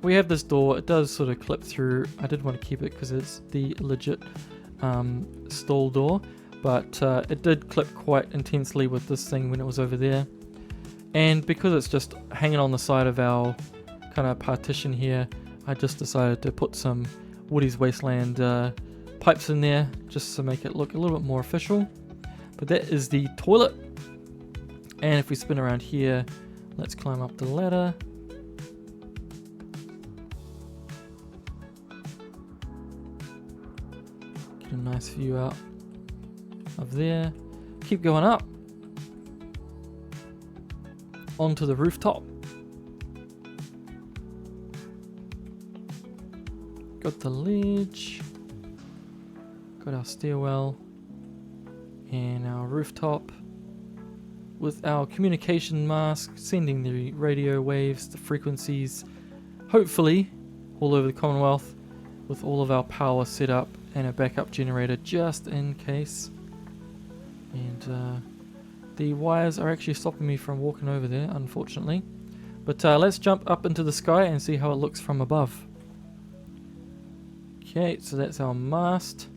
we have this door. It does sort of clip through. I did want to keep it because it's the legit stall door, but it did clip quite intensely with this thing when it was over there. And because it's just hanging on the side of our kind of partition here, I just decided to put some Woody's Wasteland pipes in there just to make it look a little bit more official. But that is the toilet. And if we spin around here, let's climb up the ladder. Get a nice view out of there. Keep going up onto the rooftop. Got the ledge, got our stairwell and our rooftop. with our communication mask, sending the radio waves, the frequencies, hopefully all over the Commonwealth, with all of our power set up and a backup generator just in case. And the wires are actually stopping me from walking over there, unfortunately. But let's jump up into the sky and see how it looks from above. Okay, so that's our mast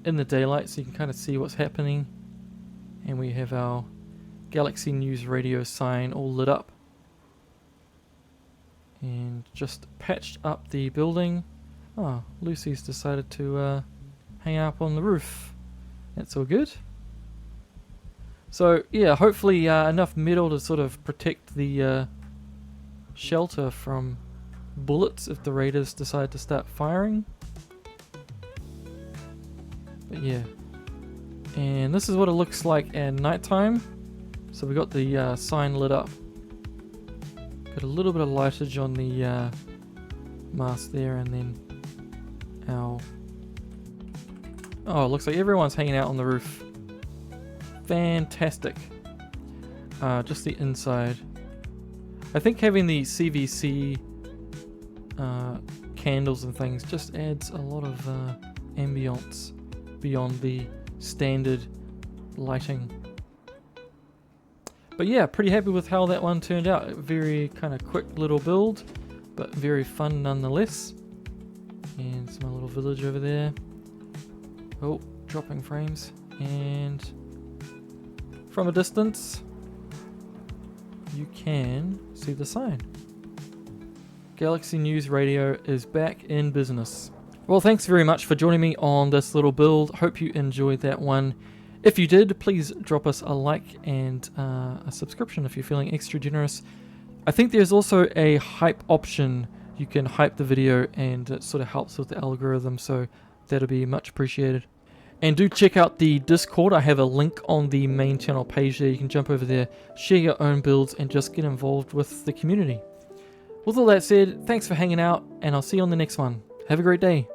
in the daylight, so you can kind of see what's happening. And we have our Galaxy News radio sign all lit up. And just patched up the building. Oh, Lucy's decided to hang out on the roof. That's all good. So yeah, hopefully enough metal to sort of protect the shelter from bullets if the raiders decide to start firing. But yeah, and this is what it looks like at nighttime. So we got the sign lit up. Got a little bit of lightage on the mast there, and then our... Oh, it looks like everyone's hanging out on the roof. Fantastic. Just the inside. I think having the CVC candles and things just adds a lot of ambience beyond the standard lighting. But yeah, pretty happy with how that one turned out. Very kind of quick little build, but very fun nonetheless. And it's my little village over there. Oh, dropping frames. And from a distance, you can see the sign. Galaxy News Radio is back in business. Well, thanks very much for joining me on this little build. Hope you enjoyed that one. If you did, please drop us a like and a subscription if you're feeling extra generous. I think there's also a hype option. You can hype the video and it sort of helps with the algorithm, so that'll be much appreciated. And do check out the Discord. I have a link on the main channel page there. You can jump over there, share your own builds, and just get involved with the community. With all that said, thanks for hanging out, and I'll see you on the next one. Have a great day.